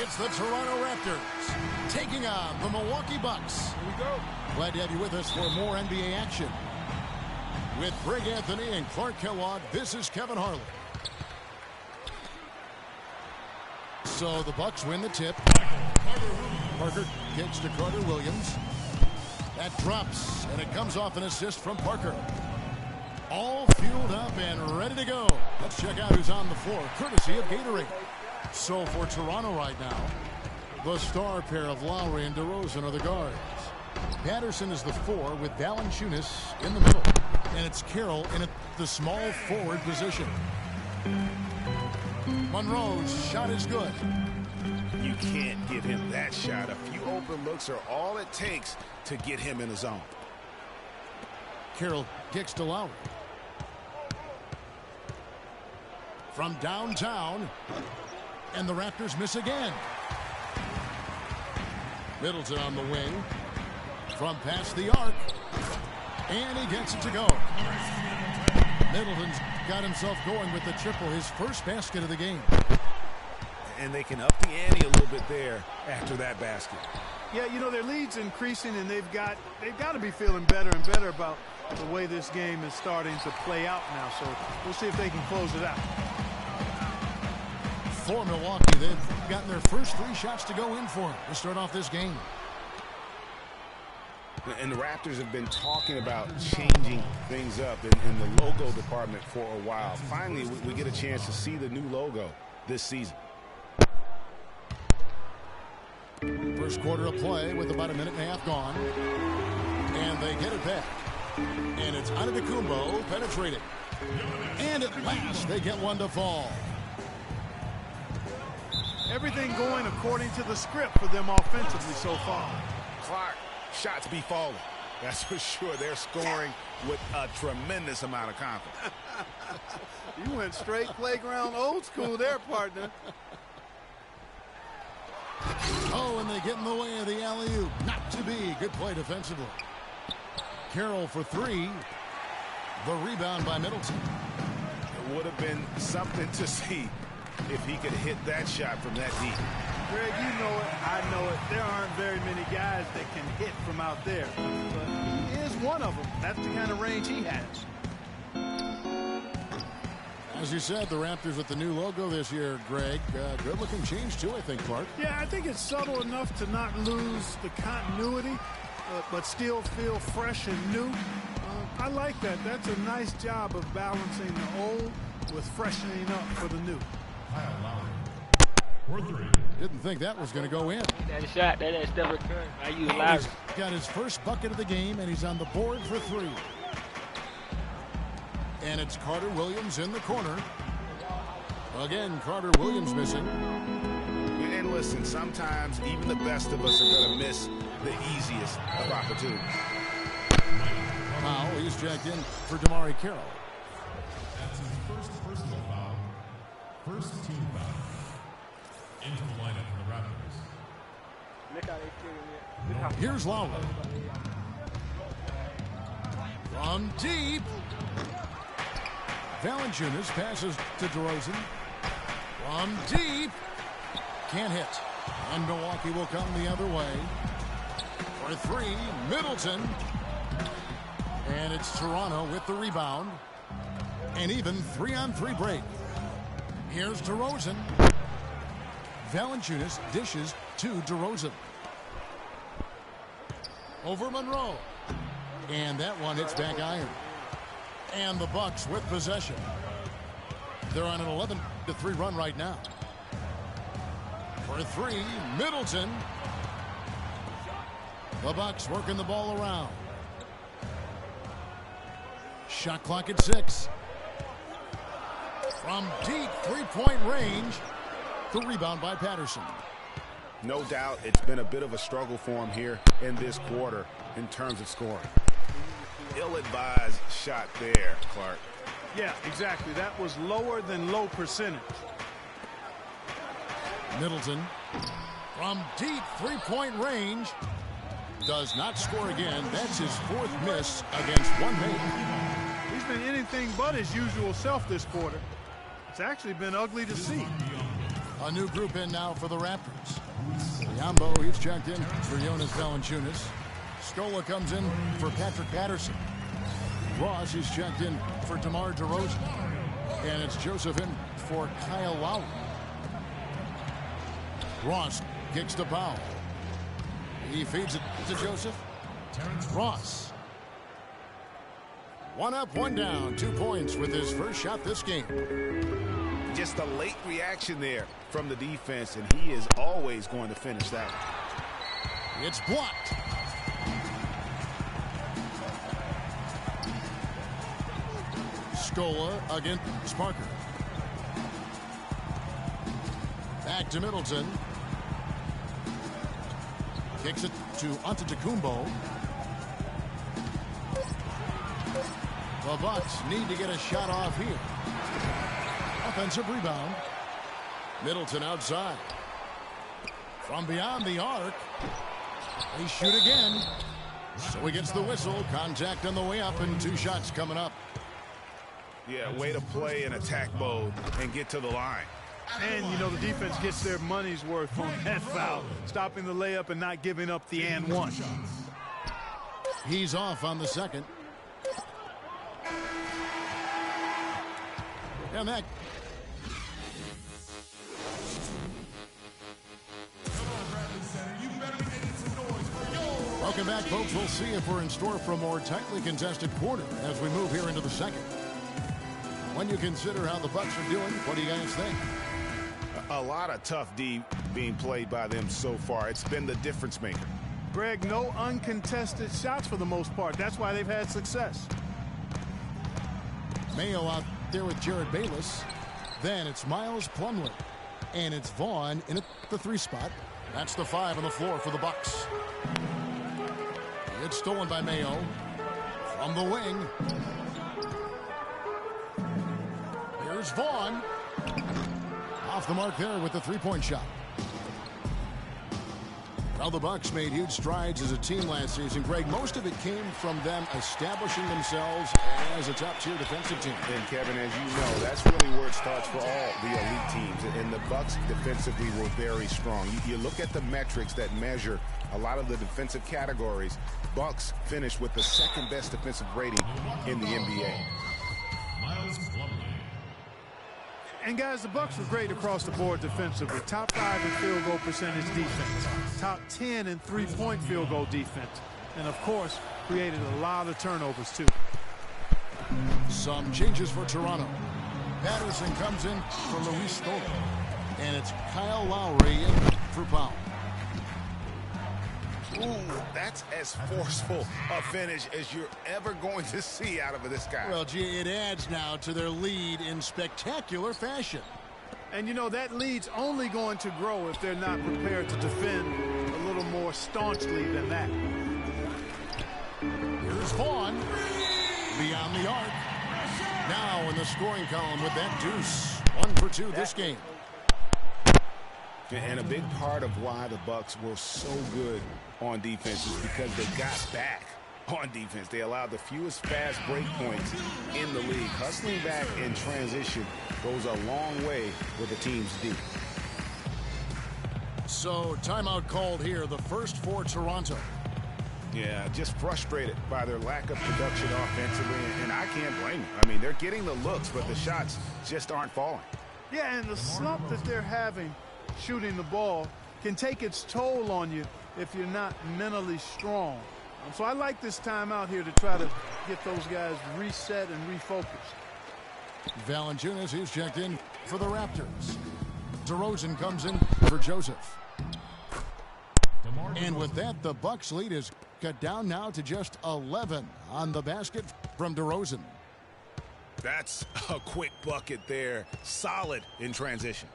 It's the Toronto Raptors taking on the Milwaukee Bucks. Here we go. Glad to have you with us for more NBA action. With Greg Anthony and Clark Kellogg, this is Kevin Harlan. So the Bucks win the tip. Parker kicks to Carter Williams. That drops, and it comes off an assist from Parker. All fueled up and ready to go. Let's check out who's on the floor, courtesy of Gatorade. So for Toronto right now, the star pair of Lowry and DeRozan are the guards. Patterson is the 4 with Valanciunas in the middle. And it's Carroll in the small forward position. Monroe's shot is good. You can't give him that shot. A few open looks are all it takes to get him in the zone. Carroll kicks to Lowry. From downtown, and the Raptors miss again. Middleton on the wing. From past the arc, and he gets it to go. Middleton's got himself going with the triple, his first basket of the game. And they can up the ante a little bit there after that basket. Yeah, you know, their lead's increasing, and they've got to be feeling better and better about the way this game is starting to play out now. So we'll see if they can close it out. For Milwaukee, they've gotten their first 3 shots to go in for them to start off this game. And the Raptors have been talking about changing things up in the logo department for a while. Finally, we get a chance to see the new logo this season. First quarter of play with about a minute and a half gone. And they get it back. And it's Antetokounmpo penetrating. And at last, they get one to fall. Everything going according to the script for them offensively so far. Clark, shots be falling. That's for sure. They're scoring with a tremendous amount of confidence. You went straight playground old school there, partner. Oh, and they get in the way of the alley-oop. Not to be. Good play defensively. Carroll for 3. The rebound by Middleton. It would have been something to see if he could hit that shot from that deep. Greg, you know it, I know it. There aren't very many guys that can hit from out there. But he is one of them. That's the kind of range he has. As you said, the Raptors with the new logo this year, Greg. Good-looking change, too, I think, Clark. Yeah, I think it's subtle enough to not lose the continuity, but still feel fresh and new. I like that. That's a nice job of balancing the old with freshening up for the new. Didn't think that was going to go in. That shot, that is still recurring. I use Lowry. He's got his first bucket of the game, and he's on the board for 3. And it's Carter Williams in the corner. Again, Carter Williams missing. And listen, sometimes even the best of us are going to miss the easiest of opportunities. Powell, he's jacked in for DeMarre Carroll. That's his first personal foul. First team foul. Into the lineup for the Raptors. Here's Lowry. From deep. Valanciunas passes to DeRozan. From deep. Can't hit. And Milwaukee will come the other way. For 3, Middleton. And it's Toronto with the rebound. And even 3-on-3 break. Here's DeRozan. Valanciunas dishes to DeRozan. Over Monroe. And that one hits back iron. And the Bucks with possession. They're on an 11-3 run right now. For 3, Middleton. The Bucks working the ball around. Shot clock at 6. From deep 3-point range. The rebound by Patterson. No doubt it's been a bit of a struggle for him here in this quarter in terms of scoring. Ill-advised shot there, Clark. Yeah, exactly. That was lower than low percentage. Middleton from deep 3-point range. Does not score again. That's his 4th miss against one man. He's been anything but his usual self this quarter. It's actually been ugly to see. A new group in now for the Raptors. Yambo, he's checked in for Jonas Valanciunas. Scola comes in for Patrick Patterson. Ross is checked in for DeMar DeRozan. And it's Joseph in for Kyle Lowry. Ross kicks to Powell. He feeds it to Joseph. Ross. One up, one down. 2 points with his first shot this game. Just a late reaction there from the defense, and he is always going to finish that. It's blocked. Scola against Parker. Back to Middleton. Kicks it to Antetokounmpo. The Bucks need to get a shot off here. Offensive rebound. Middleton outside. From beyond the arc. They shoot again. So he gets the whistle. Contact on the way up and 2 shots coming up. Yeah, way to play in attack mode and get to the line. And, you know, the defense gets their money's worth on that foul, stopping the layup and not giving up the and one. He's off on the second. And that. Welcome back, folks. We'll see if we're in store for a more tightly contested quarter as we move here into the second. When you consider how the Bucks are doing, what do you guys think? A lot of tough D being played by them so far. It's been the difference maker. Greg, no uncontested shots for the most part. That's why they've had success. Mayo out there with Jared Bayless. Then it's Miles Plumlee. And it's Vaughn in at the 3 spot. That's the 5 on the floor for the Bucks. It's stolen by Mayo. From the wing. Here's Vaughn. Off the mark there with the 3-point shot. Well, the Bucks made huge strides as a team last season. Greg, most of it came from them establishing themselves as a top-tier defensive team. And Kevin, as you know, that's really where it starts for all the elite teams. And the Bucks defensively were very strong. You look at the metrics that measure a lot of the defensive categories. Bucks finished with the 2nd best defensive rating in the NBA. Miles Plumlee. And guys, the Bucks were great across the board defensively. Top 5 in field goal percentage defense. Top 10 in 3-point field goal defense. And of course, created a lot of turnovers too. Some changes for Toronto. Patterson comes in for Luis Scola. And it's Kyle Lowry in for Powell. Ooh, that's as forceful a finish as you're ever going to see out of this guy. Well, gee, it adds now to their lead in spectacular fashion. And, you know, that lead's only going to grow if they're not prepared to defend a little more staunchly than that. Here's Vaughn. Beyond the arc. Now in the scoring column with that deuce. 1 for 2 this game. And a big part of why the Bucks were so good on defense is because they got back on defense. They allowed the fewest fast break points in the league. Hustling back in transition goes a long way with the team's D. So timeout called here, the first for Toronto. Yeah, just frustrated by their lack of production offensively, and I can't blame them. I mean, they're getting the looks, but the shots just aren't falling. Yeah, and the slump that they're having shooting the ball can take its toll on you if you're not mentally strong. So I like this timeout here to try to get those guys reset and refocused. Valanciunas is checked in for the Raptors. DeRozan comes in for Joseph. And with that, the Bucks lead is cut down now to just 11 on the basket from DeRozan. That's a quick bucket there. Solid in transition.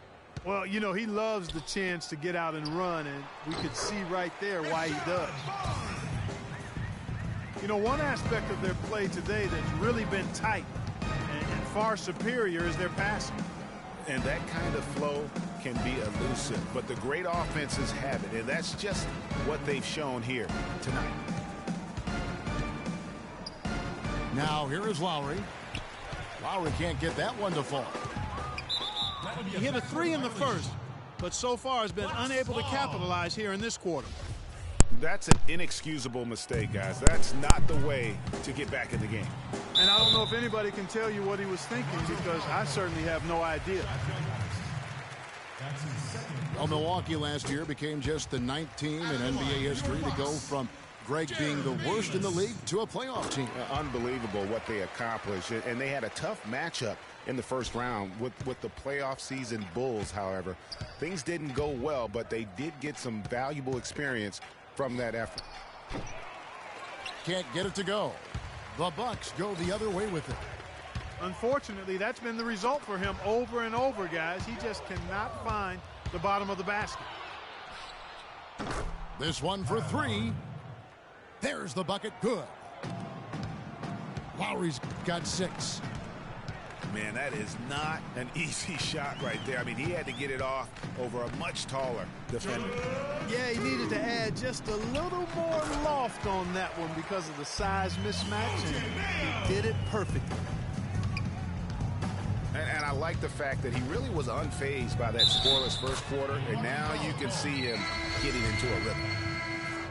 Well, you know, he loves the chance to get out and run, and we could see right there why he does. You know, one aspect of their play today that's really been tight and far superior is their passing. And that kind of flow can be elusive, but the great offenses have it, and that's just what they've shown here tonight. Now here is Lowry. Lowry can't get that one to fall. He hit a 3 in the first, but so far has been unable to capitalize here in this quarter. That's an inexcusable mistake, guys. That's not the way to get back in the game. And I don't know if anybody can tell you what he was thinking, because I certainly have no idea. Well, Milwaukee last year became just the 9th team in NBA history to go from Greg being the worst in the league to a playoff team. Unbelievable what they accomplished. And they had a tough matchup in the first round with the playoff season Bulls, however. Things didn't go well, but they did get some valuable experience from that effort. Can't get it to go. The Bucks go the other way with it. Unfortunately, that's been the result for him over and over, guys. He just cannot find the bottom of the basket. This one for 3. There's the bucket. Good. Lowry's got 6. Man, that is not an easy shot right there. I mean, he had to get it off over a much taller defender. Yeah, he needed to add just a little more loft on that one because of the size mismatch, and he did it perfectly. And I like the fact that he really was unfazed by that scoreless first quarter, and now you can see him getting into a rhythm.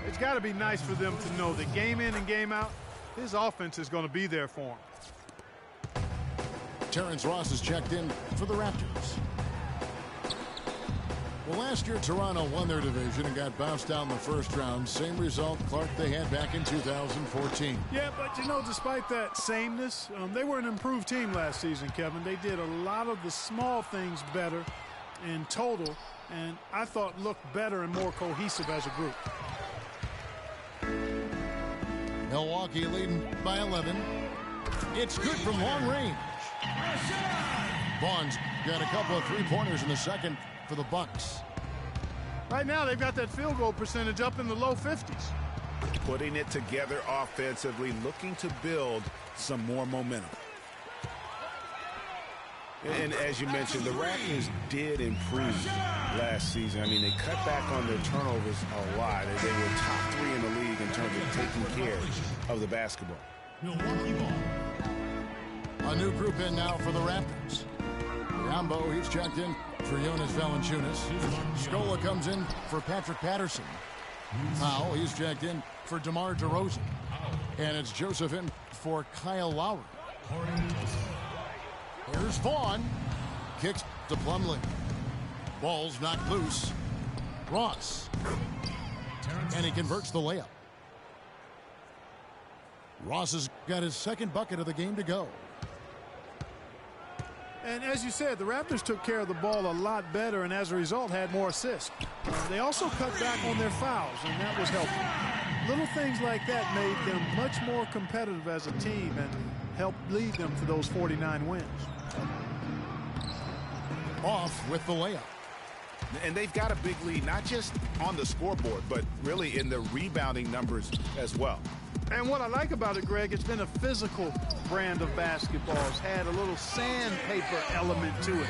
It's got to be nice for them to know that game in and game out, his offense is going to be there for him. Terrence Ross is checked in for the Raptors. Well, last year Toronto won their division and got bounced out in the first round. Same result, Clark, they had back in 2014. Yeah, but you know, despite that sameness, they were an improved team last season, Kevin. They did a lot of the small things better in total, and I thought looked better and more cohesive as a group. Milwaukee leading by 11. It's good from long range. Vaughn's got a couple of three-pointers in the second for the Bucks. Right now, they've got that field goal percentage up in the low 50s. Putting it together offensively, looking to build some more momentum. And as you mentioned, the Raptors did improve last season. I mean, they cut back on their turnovers a lot, and they were top 3 in the league in terms of taking care of the basketball. Milwaukee ball. A new group in now for the Raptors. Yambo, he's checked in for Jonas Valanciunas. Scola comes in for Patrick Patterson. Powell, he's checked in for DeMar DeRozan. And it's Joseph in for Kyle Lowry. Here's Vaughn. Kicks to Plumlee. Ball's knocked loose. Ross. And he converts the layup. Ross has got his second bucket of the game to go. And as you said, the Raptors took care of the ball a lot better and as a result had more assists. They also cut back on their fouls, and that was helpful. Little things like that made them much more competitive as a team and helped lead them to those 49 wins. Off with the layup. And they've got a big lead, not just on the scoreboard, but really in the rebounding numbers as well. And what I like about it, Greg, it's been a physical brand of basketball. It's had a little sandpaper element to it.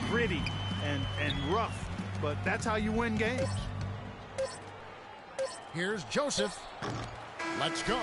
Gritty and rough. But that's how you win games. Here's Joseph. Let's go.